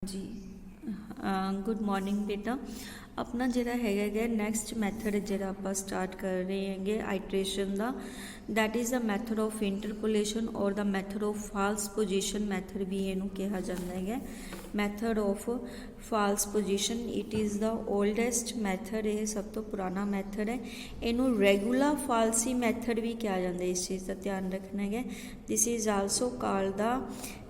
जी good morning बेटा। अपना जिहड़ा हैगा नैक्सट मैथड जिहड़ा आपां स्टार्ट कर रहे हैं आइट्रेशन का, that is the method of interpolation और the method of false position method भी इनू कहा जाता है। Method of false position it is the oldest method, यह सब तो पुराना मैथड है। इनू रेगुलर फालसी मैथड भी कहा जाता है, इस चीज़ का ध्यान रखना है। This is also called the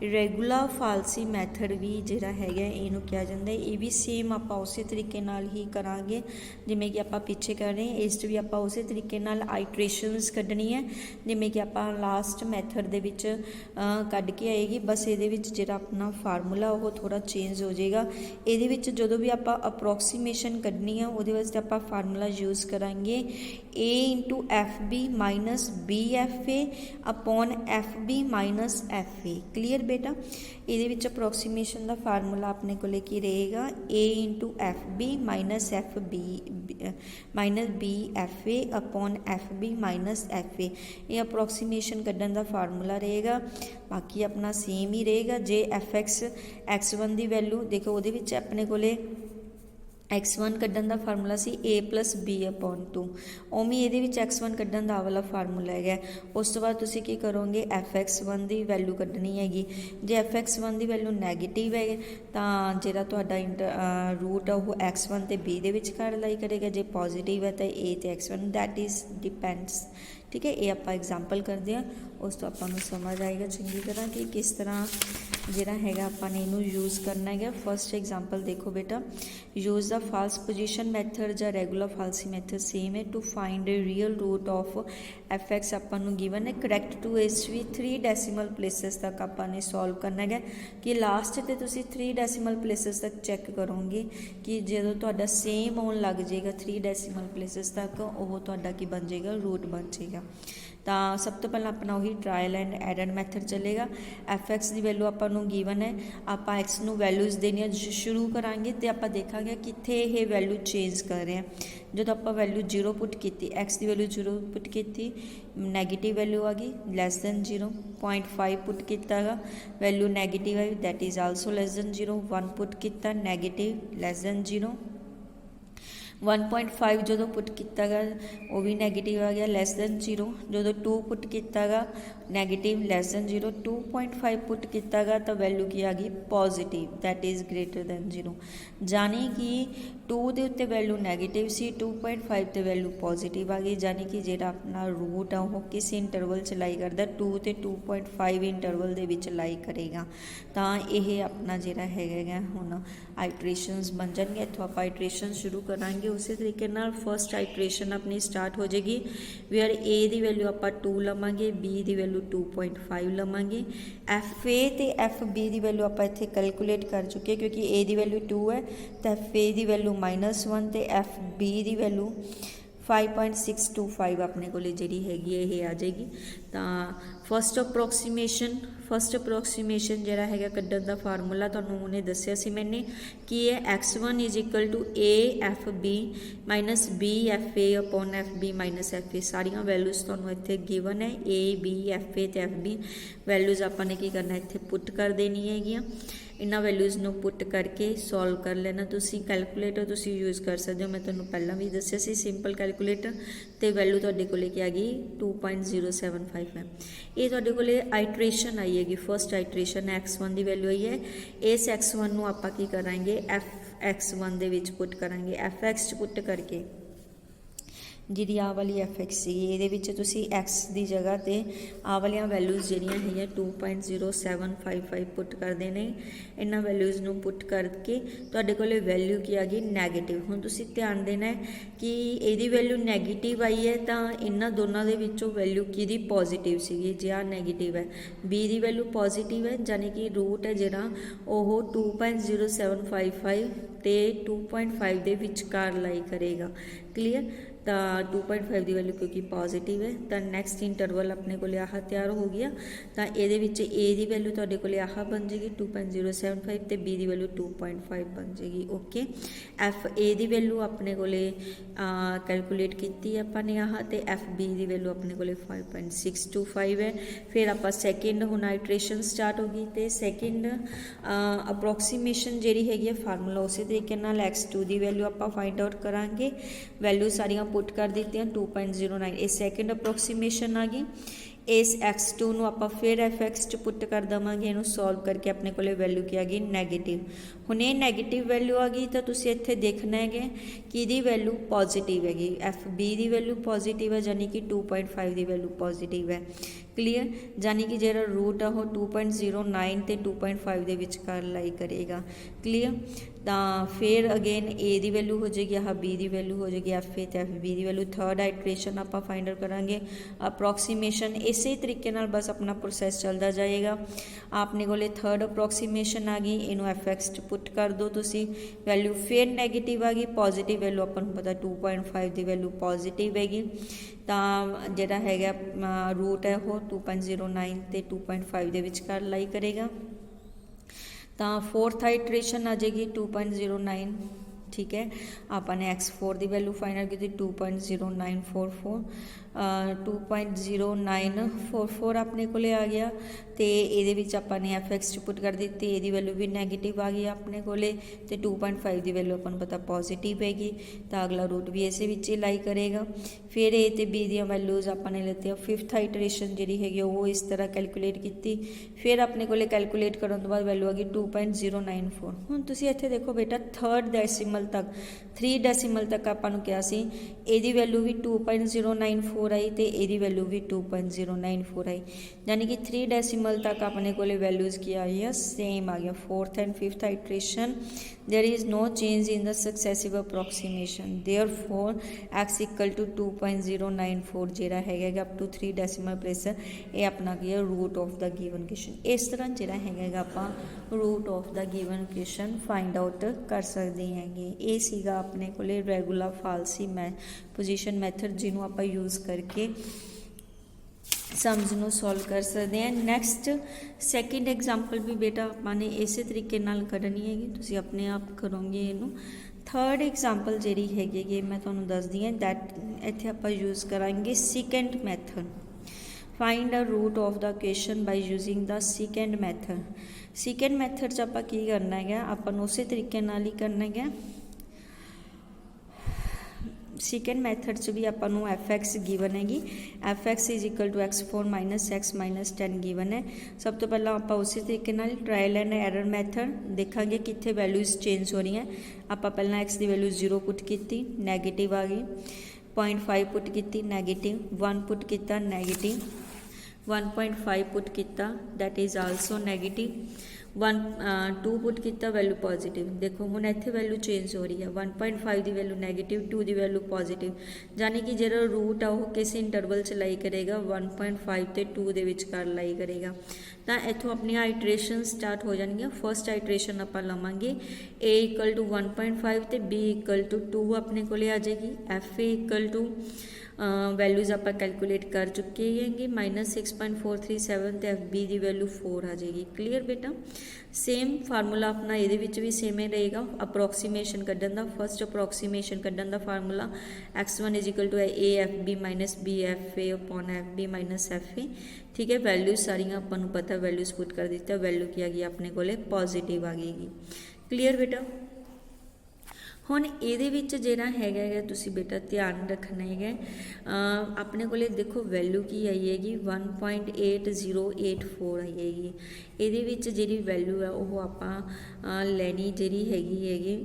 regular falsi method भी जिहड़ा हैगा इनू कहा जाता है। ये भी सेम आपां उसे तरीके नाल ही करांगे जिवें कि आपां पिछे कर रहे हैं। इस भी आपां उसे तरीके नाल आइट्रेशनस कढनी है जिवें कि आपां लास्ट मैथड दे विच कढ के आएगी। बस ये जिहड़ा अपना फार्मूला वो थोड़ा चेंज हो जाएगा। ये जो भी आपां अप्रोक्सीमेशन कढनी है उहदे वास्ते आपां फार्मूला यूज़ करांगे a into f B minus B F A upon F B minus F a. Clear बेटा। ये अप्रोक्सीमेशन का फार्मूला अपने को की रहेगा a into f B minus f B minus B F A upon F B minus F a. ये approximation कढ़न का फार्मूला रहेगा। बाकी अपना सेम ही रहेगा। जे एफ एक्स वन की वैल्यू देखो वो अपने को एक्स वन कढ़न का फार्मूला सी ए प्लस बी अपॉन 2, उवें ये एक्स वन कढ़न का वाला फार्मूला है। उस तो बाद तुसीं की करोगे एफ एक्स वन की वैल्यू कढ़नी हैगी। जे एफ एक्स वन की वैल्यू नैगेटिव है तो जिहड़ा तुहाडा रूट है वो एक्स वन तो बी दे विचकार लाई करेगा। जे पॉजिटिव है तो ए तो x one, that is depends. ठीक है, ये आप एग्जाम्पल करते हैं, उस तो आपको समझ आएगा चंगी तरह कि किस तरह जिहड़ा हैगा आपां इनू यूज़ करना है। फर्स्ट एग्जाम्पल देखो बेटा, use the false position method या रेगुलर फालसी मैथड सेम है to find a real root of F X आपां नू गिवन है। करैक्ट टू इस भी 3 डेसीमल प्लेसिस तक आपां ने सॉल्व करना है कि लास्ट ते तुसीं 3 डेसीमल प्लेसिस तक चैक करोगे कि जो तुहाडा सेम आउण लग जाएगा 3 डेसीमल प्लेसिस तक, वो तुहाडा की बन जाएगा, रूट बन जाएगा। तो सब तो पहला अपना वही ट्रायल एंड एरर मैथड चलेगा। एफ एक्स की वैल्यू आपां गिवन है, आप एक्स नू वैल्यूज़ देनिया शुरू करांगे तो आप देखा कित्थे ये वैल्यू चेंज कर रहे हैं। जो आप वैल्यू 0 पुट की, एक्स की वैल्यू 0 पुट की, नैगेटिव वैल्यू आ गई लैस दैन 0। 0.5 पुट किया, value negative I, that is also less than 0। 1 put किया, नैगेटिव लैस दैन 0। 1.5 जो पुट किया गया वो भी नैगेटिव आ गया, लैस दैन 0। जो 2 पुट किया गया नैगेटिव लैस दैन 0। 2.5 पुट किया गया तो वैल्यू की आ गई positive, that is greater than 0। जाने कि 2 के उत्ते वैल्यू नैगेटिव सी, 2.5 ते वैल्यू पॉजिटिव आ गई। जाने कि जो अपना रूट आ वो किस इंटरवल च लाई करता, 2 ते 2.5 इंटरवल के विच लाई करेगा। तो यह अपना जोड़ा है हुण आइट्रेशनस बन जाएंगे। इत्थों आप आइट्रेशन शुरू करांगे उस तरीके नाल। फर्स्ट आइट्रेशन अपनी स्टार्ट हो जाएगी वेयर ए की वैल्यू आप 2 लवांगे, बी की वैल्यू 2.5 लवांगे। एफ ए तो एफ बी की वैल्यू आप इत्थे कैलकुलेट कर चुके क्योंकि ए की वैल्यू 2 है तो एफ ए की वैल्यू -1 तो एफ बी की वैल्यू 5.625 अपने को जी हैगी ये आ जाएगी। तो फस्ट अप्रोक्सीमेशन जोड़ा है कढ़न का फार्मूला तो उन्हें दसिया सी मैंने कि यह X one is equal to A F B minus B F A upon F B minus F A. सारिया वैल्यूज़ तो इतने गिवन है, ए बी एफ ए तो एफ बी वैल्यूज़ आपने की करना इतने पुट कर देनी है। इन्होंने वैल्यूज़ को पुट करके सॉल्व कर लेना। तुसी कैलकुलेटर तुसी यूज़ कर सकते हो, मैं तुम्हें पहला भी दसिया सी सिंपल कैलकुलेटर। तो वैल्यू तुहाडे कोले क्या आ गई 2.075 है। ये तुहाडे कोले आइट्रेशन आई हैगी, फर्स्ट आइट्रेशन एक्स वन की वैल्यू आई है। इस एक्स वन को आप की करांगे F x one they which put करांगे, एफ एक्स पुट करके जी आ वाली एफ एक्स सी ये एक्स की जगह पर आ वाली वैल्यूज़ जड़ियाँ है 2.0755 पुट कर देने। इन्होंने वैल्यूज़ को पुट करके तुहाडे कोले वैल्यू की आ गई नैगेटिव। हुण तुसीं ध्यान देना है कि यदी वैल्यू नैगेटिव आई है तो इन्होंने दोनों के विचों वैल्यू कि पॉजिटिव सी, जे आ नैगेटिव है, बी की वैल्यू पॉजिटिव है, यानी कि रूट है जोड़ा वो 2.0755 तो 2.5 के विचकार लाई करेगा। क्लीयर। तो 2.5 की वैल्यू क्योंकि पॉजिटिव है तो नैक्सट इंटरवल अपने को आह तैयार हो गया। तो ये ए की वैल्यू तुहाडे कोले आह बन जाएगी 2.075 तो बी की वैल्यू 2.5 बन जाएगी। ओके, एफ ए की वैल्यू अपने को कैलकुलेट की अपने आह तो एफ बी की वैल्यू अपने को 5.625 है। फिर आप सैकेंड हुण आइट्रेशन स्टार्ट हो गई तो सैकेंड अप्रोक्सीमेशन जी हैगी फार्मूला उस तरीके x2 की वैल्यू आप फाइंड आउट करांगे। वैल्यू सारियां पुट कर दित्तियां 2.09 ये सैकेंड अप्रोक्सीमेशन आ गई। इस x2 ਨੂੰ ਆਪਾਂ फिर fx ਚ पुट कर देवांगे, ਇਹਨੂੰ सॉल्व करके अपने को वैल्यू की आ गई नैगेटिव। हुण ये नैगेटिव वैल्यू आ गई तो तुसीं इत्थे देखना है कि ਇਹਦੀ वैल्यू पॉजिटिव हैगी, एफ बी की वैल्यू पॉजिटिव है यानी कि 2.5 की वैल्यू पॉजिटिव है। क्लीयर, यानी कि जो रूट है वो 2.09 तो 2.5 के विचकार लाई करेगा। क्लीयर, तो फिर अगेन ए की वैल्यू हो जाएगी, आह बी की वैल्यू हो जाएगी एफ ए तो एफ बी की वैल्यू। थर्ड आइट्रेशन आप फाइंड आउट करांगे अप्रोक्सीमेशन। इस तरीके बस अपना प्रोसैस चलता जाएगा। आपने को थर्ड अप्रोक्सीमेशन आ गई, इनू एफ एक्स पुट कर दो तुसी, वैल्यू फिर नैगेटिव आ गई। पॉजिटिव वैल्यू अपन पता 2.5 की वैल्यू पॉजिटिव हैगी। तो जोड़ा है रूट है वो 2.09 तो 2.5 के विचकार लाई करेगा। तो फोर्थ आइट्रेशन आ जाएगी 2.09। ठीक है, आपने x4 की वैल्यू फाइनल की 2.0944 2.0944 अपने को आ गया। तो ये आपने एफ एक्स पुट कर दी, ये वैल्यू भी नैगेटिव आ गई अपने को। 2.5 की वैल्यू अपन पता पॉजिटिव हैगी, तो अगला रूट भी इसे विच ही लाई करेगा। फिर ए तो बी दी वैल्यूज आपने लेती। फिफ्थ आइट्रेशन जी हैगी वो इस तरह कैलकुलेट की। फिर अपने को कैलकुलेट करने तो बाद वैल्यू आ गई 2.094। हुण तुसीं इत्थे देखो बेटा थर्ड डेसीमल तक 3 डेसीमल तक आपां क्या सी, एदी वैल्यू भी 2.094 आई तो एदी वैल्यू भी 2.094 आई, यानी कि 3 डेसीमल तक अपने को वैल्यूज़ की आई है सेम आ गया। Fourth and fifth iteration there is no change in the successive approximation, therefore x equal to 2.094 जोड़ा है अप टू 3 डेसीमल प्लेस ये अपना की है root of the given question. इस तरह जोड़ा है आप root of the given question find out कर सकते हैं। ये सीगा अपने को रेगुलर फालसी पोजीशन मैथड जिन्हों आप यूज़ करके सम्स नूं सॉल्व कर सकते हैं। नैक्सट सैकेंड एग्जाम्पल भी बेटा आपने इस तरीके करनी हैगी, तुसीं अपने आप करोगे इनू। थर्ड एग्जाम्पल जी हैगी मैं तुहानूं दसदी हाँ, दैट इत्थे आपां यूज़ करांगे second method. Find a root of the question by using the second method. Second method च आपां की करना है, आपां उस तरीके ही करना है। सेकेंड मैथड च भी आपां नूं एफ एक्स गिवन हैगी, F X is equal to x4 minus X minus 10 given है। सब तो पहला आप उस तरीके ट्रायल एंड एरर मैथड देखांगे कित्थे वैल्यूज़ चेंज हो रही हैं। आप पहला एक्स की वैल्यू 0 पुट की, नैगेटिव आ गई। 0.5 पुट की, नैगेटिव। 1 पुट किया, नैगेटिव। 1.5 पुट किया, that is also negative. 2 put किया, वैल्यू पॉजिटिव। देखो हुण इत्थे वैल्यू चेंज हो रही है, 1.5 की वैल्यू नैगेटिव, 2 की वैल्यू पॉजिटिव, यानी कि जो रूट आ वो किस इंटरवल च लाई करेगा 1.5 तो 2 के विचकार लाई करेगा। तो इतों अपनी आइट्रेशन स्टार्ट हो जाएगी। फर्स्ट आइट्रेशन आप लवांगे ए इक्वल टू 1.5 तो बी इक्वल टू 2 अपने को आ जाएगी। F A equal two values आप कैलकुलेट कर चुके हैं माइनस 6.437 तो एफ बी की वैल्यू 4 आ जाएगी। क्लीयर बेटा, सेम फार्मूला अपना ये भी सेम ही रहेगा अप्रोक्सीमेशन कढ़न का। फर्स्ट अप्रोक्सीमेशन कढ़न का formula x1 is equal to A F B minus B F A upon F B minus F A. ठीक है, वैल्यूज सारिया अपन पता वैल्यूज पुट कर दिता, वैल्यू की आ गई अपने को पॉजिटिव आ गई। क्लीयर बेटा, हुण ये जोड़ा है तुसी बेटा ध्यान रखना है अपने को देखो वैल्यू की आई हैगी 1.8084 आई हैगी। ये जी वैल्यू है वो आप लैनी जी हैगी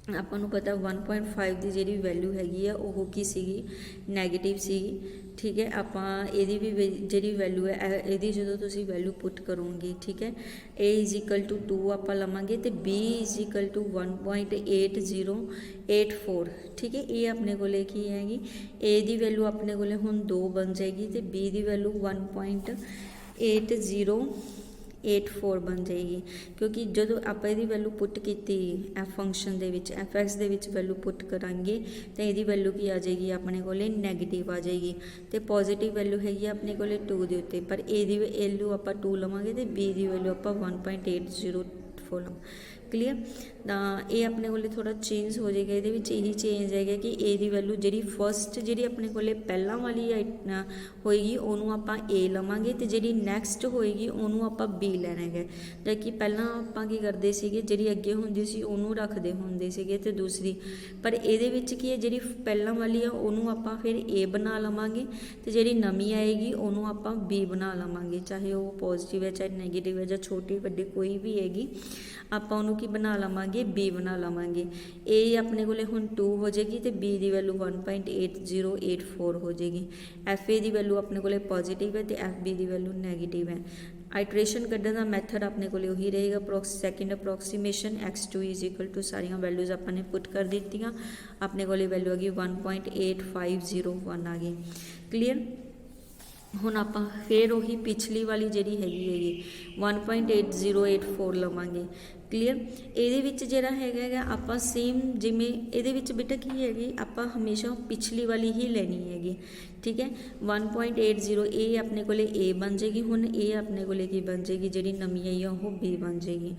आपको पता 1.5 की जी वैल्यू हैगी वो की सी नैगेटिव सी। ठीक है, आप भी जी वैल्यू है यदि जो तुम वैल्यू पुट करोगे, ठीक है, ए इज इक्वल टू 2 आप लवेंगे तो बी इज इक्वल टू 1.8084। ठीक है, ये अपने को की हैगी ए की वैल्यू अपने को हुण 2 बन जाएगी तो बी की वैल्यू 1.80 1.84 बन जाएगी, क्योंकि जो आप ये वैल्यू पुट की एफ फंक्शन के एफ एक्स के वैल्यू पुट करांगे तो ये वैल्यू की आ जाएगी अपने को नैगेटिव आ जाएगी, तो पॉजिटिव वैल्यू हैगी अपने को 2 के उत्ते, पर ए वैल्यू आप 2 लवांगे तो बी की वैल्यू आप 1.804 लव। क्लीयर। तो ये अपने को थोड़ा चेंज हो जाएगा, ये यही चेंज है कि ए की वैल्यू जी फस्ट जी अपने को पहला वाली होएगी उन्होंने आप ए लवांगे, तो जी नैक्सट होएगी उन्होंने आप बी लैना है, जबकि पहला आप की करते जी अगे होंदी सी उन्होंने रखते होंगे सीगे तो दूसरी, पर ये की है जी पहला वाली है उन्होंने आप फिर ए बना लवांगे, तो जी नवी आएगी उन्होंने आप बी बना लवांगे, चाहे वो पॉजिटिव है चाहे नैगेटिव है, छोटी वड्डी कोई भी हैगी आप की बना लवांगे बी बना लवांगे। ए अपने को हुण 2 हो जाएगी तो बी की वैल्यू 1.8084 हो जाएगी। एफ ए की वैल्यू अपने को पॉजिटिव है तो एफ बी की वैल्यू नैगेटिव है। आइट्रेशन कढ़ने का मैथड अपने को उही रहेगा, सैकेंड अप्रोक्सीमेशन x2 = सारिया वैल्यूज़ अपने पुट कर दी, अपने को वैल्यू आ गई 1.8501 आ गई। क्लीयर। हुण आप फिर उही पिछली वाली जी हैगी 1.8084 लवांगे। क्लीयर। ये जोड़ा है आप सेम जिमें ये बेटा की हैगी आप हमेशा पिछली वाली ही लेनी हैगी, ठीक है। 1.80 ए अपने को ए बन जाएगी, हुण ए अपने को की बन जाएगी जी नवी आई है वो बी बन जाएगी।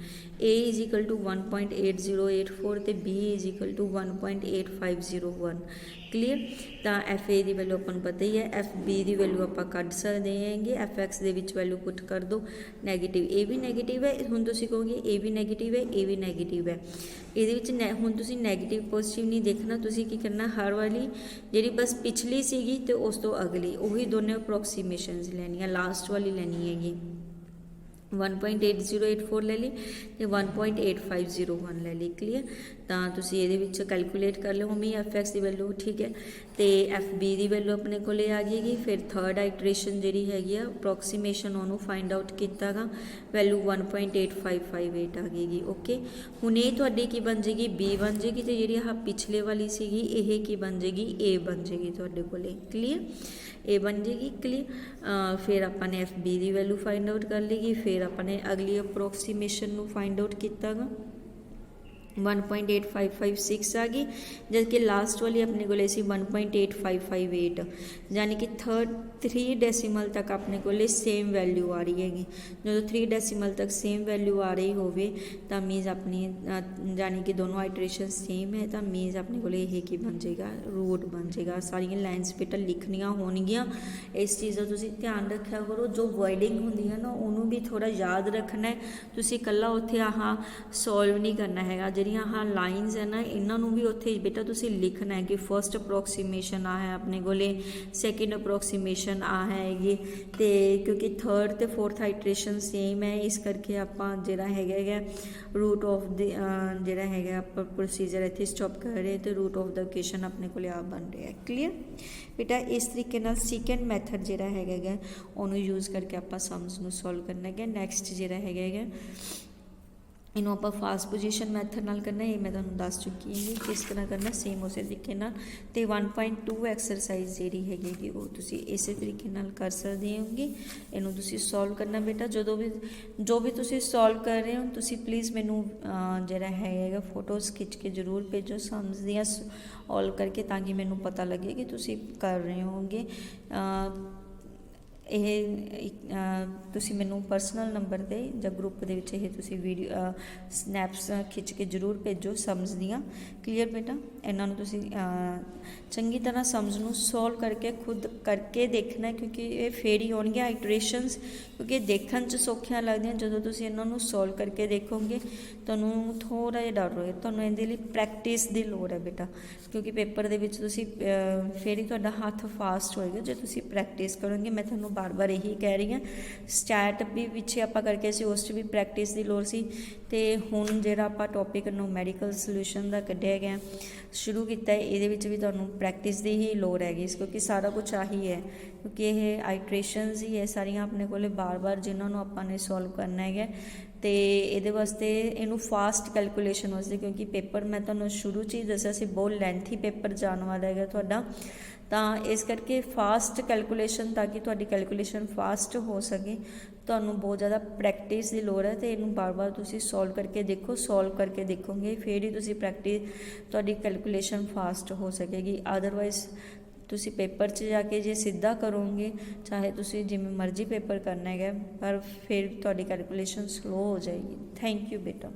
ए = 1.8084 तो बी = 1.8501। क्लीयर। तो एफ ए की वैल्यू अपन पता ही है, एफ बी की वैल्यू आप कढ़ सकते हैं, एफ एक्स के वैल्यू पुट कर दो नैगेटिव, ए भी नैगेटिव है, हुण तुसीं कहोगे ए भी नैगेटिव है ए भी नैगेटिव है, ये हुण तुसीं नैगेटिव पॉजिटिव नहीं देखना, तुसीं की करना हर वाली जी बस पिछली सीगी तो उस तो अगली उही दोनों अप्रोक्सीमेशनस लैनियाँ, लास्ट वाली लैनी हैगी 1.8084 ले ली तो 1.8501 ले ली। क्लीयर। तो तुसीं इहदे विच कैलकुलेट कर लो हमें एफ एक्स की वैल्यू, ठीक है। तो एफ बी की वैल्यू अपने को आ गई, फिर थर्ड आइट्रेशन जी हैगी अप्रोक्सीमेशन उन्होंने फाइंड आउट किया गा, वैल्यू 1.8558 आ गई। ओके। हुण ये तुहाडी की बन जाएगी बी बन जाएगी, तो जी पिछले वाली सीगी ये की बन जाएगी ए बन जाएगी तुहाडे कोले। क्लीयर। ए बन जाएगी। क्लीयर। फिर आपने एफ बी की वैल्यू फाइंड आउट कर लेगी, फिर आपने अगली अप्रोक्सीमेशन फाइंड आउट किया गा 1.8556 आ गई, जबकि लास्ट वाली अपने को 1.8558, यानी कि 3 डेसीमल तक अपने को सेम वैल्यू आ रही हैगी। जो 3 डेसीमल तक सेम वैल्यू आ रही होवे तो मीनस अपनी यानी कि दोनों आइट्रेशन सेम है, तो मीनस अपने को यह की बन जाएगा रूट बन जाएगा। सारिया लाइन्स बेटा लिखनिया होनगियां, इस चीज़ का तुसीं ध्यान रखा करो, जो वर्डिंग होंदी है ना उन्होंने भी थोड़ा याद रखना है, तुसीं कल्ला उत्थे आह सॉल्व नहीं करना है, ਜਿਹੜੀਆਂ ਆਹ ਲਾਈਨਸ ਹੈ ਨਾ ਇਹਨਾਂ ਨੂੰ ਵੀ ਉੱਥੇ ਬੇਟਾ ਤੁਸੀਂ ਲਿਖਣਾ ਹੈ ਕਿ ਫਰਸਟ ਅਪਰੋਕਸੀਮੇਸ਼ਨ ਆ ਹੈ ਆਪਣੇ ਕੋਲੇ, ਸੈਕਿੰਡ ਅਪਰੋਕਸੀਮੇਸ਼ਨ ਆ ਹੈਗੀ, ਤੇ ਕਿਉਂਕਿ ਥਰਡ ਤੇ ਫੋਰਥ ਆਈਟਰੇਸ਼ਨ ਸੇਮ ਹੈ, ਇਸ ਕਰਕੇ ਆਪਾਂ ਜਿਹੜਾ ਹੈਗਾ रूट ऑफ द ਜਿਹੜਾ ਹੈਗਾ ਆਪਾਂ ਪ੍ਰੋਸੀਜਰ ਇੱਥੇ ਸਟਾਪ ਕਰ ਰਹੇ ਤੇ रूट ऑफ द ਇਕੁਏਸ਼ਨ ਆਪਣੇ ਕੋਲੇ ਆ ਬਣ ਰਿਹਾ ਹੈ। ਕਲੀਅਰ बेटा। इस तरीके नाल सेकेंड मैथड जिहड़ा हैगा उन्होंने यूज़ करके आप सम्स नूं सॉल्व करना है। नैक्सट जिहड़ा हैगा इनू आप फास्ट पोजीशन मैथड नाल करना, ये मैं तुहानूं दस चुकी हूँ किस तरह करना, सेम उस तरीके नाल। ते 1.2 एक्सरसाइज जिहड़ी हैगी वो तुसीं इस तरीके नाल कर सकदे होगे। इनू तुसीं सॉल्व करना बेटा, जो भी तुसीं सॉल्व कर रहे हो तुसीं प्लीज़ मैनू जिहड़ा हैगा फोटोज़ खिंच के जरूर भेजो सम्स दियां सॉल्व करके, ताकि मैनू पता लगे कि तुसीं कर रहे होगे। तुसी मैनू परसनल नंबर ते जां ग्रुप दे विच ये तुसी वीडियो स्नैप्स खिंच के जरूर भेजो सम्स दियां। क्लीयर बेटा। इन्हां नूं तुसी चंगी तरह सम्स नूं सॉल्व करके खुद करके देखना, क्योंकि ये फिर ही होणगे आइट्रेशनस, क्योंकि देखण च सौखियां लगदियां, जदों तुसी इन्हां नूं सॉल्व करके देखोगे तुहानूं थोड़ा जिहा डर होए, तुहानूं इहदे लई प्रैक्टिस दी लोड़ है बेटा, क्योंकि पेपर दे विच तुसी फिर ही तुहाडा हत्थ फास्ट होएगा जे तुसी प्रैक्टिस करोगे। मैं तुहानूं बार बार यही कह रही हाँ, स्टैट भी पिछे आप करके उस भी प्रैक्टिस की लोड़ सी, तो हुण जिहड़ा आपां टॉपिक न्यूमेरिकल सॉल्यूशन का कढ़िया गया शुरू किया है, ये भी तुहानूं प्रैक्टिस की ही लोड़ हैगी, क्योंकि सारा कुछ आही है, क्योंकि ये आइट्रेशनस ही है सारिया अपने को बार बार जिन्होंने आपने सॉल्व करना है। तो ये वास्ते इनू फास्ट कैलकुलेशन वास्ते, क्योंकि पेपर मैं तुहानूं शुरू च ही दस्सिया सी बहुत लेंथी पेपर जाने वाला है तुहाडा, ਤਾਂ ਇਸ ਕਰਕੇ ਫਾਸਟ ਕੈਲਕੂਲੇਸ਼ਨ, ਤਾਂ ਕਿ ਤੁਹਾਡੀ ਕੈਲਕੂਲੇਸ਼ਨ ਫਾਸਟ ਹੋ ਸਕੇ, ਤੁਹਾਨੂੰ ਬਹੁਤ ਜ਼ਿਆਦਾ ਪ੍ਰੈਕਟਿਸ ਦੀ ਲੋੜ ਹੈ। ਅਤੇ ਇਹਨੂੰ ਬਾਰ-ਬਾਰ ਤੁਸੀਂ ਸੋਲਵ ਕਰਕੇ ਦੇਖੋ, ਸੋਲਵ ਕਰਕੇ ਦੇਖੋਗੇ ਫਿਰ ਹੀ ਤੁਸੀਂ ਤੁਹਾਡੀ ਕੈਲਕੂਲੇਸ਼ਨ ਫਾਸਟ ਹੋ ਸਕੇਗੀ। ਅਦਰਵਾਈਜ਼ ਤੁਸੀਂ ਪੇਪਰ 'ਚ ਜਾ ਕੇ ਜੇ ਸਿੱਧਾ ਕਰੋਗੇ, ਚਾਹੇ ਤੁਸੀਂ ਜਿਵੇਂ ਮਰਜ਼ੀ ਪੇਪਰ ਕਰਨਾ ਹੈਗਾ, ਪਰ ਫਿਰ ਤੁਹਾਡੀ ਕੈਲਕੂਲੇਸ਼ਨ ਸਲੋ ਹੋ ਜਾਏਗੀ। ਥੈਂਕ ਯੂ ਬੇਟਾ।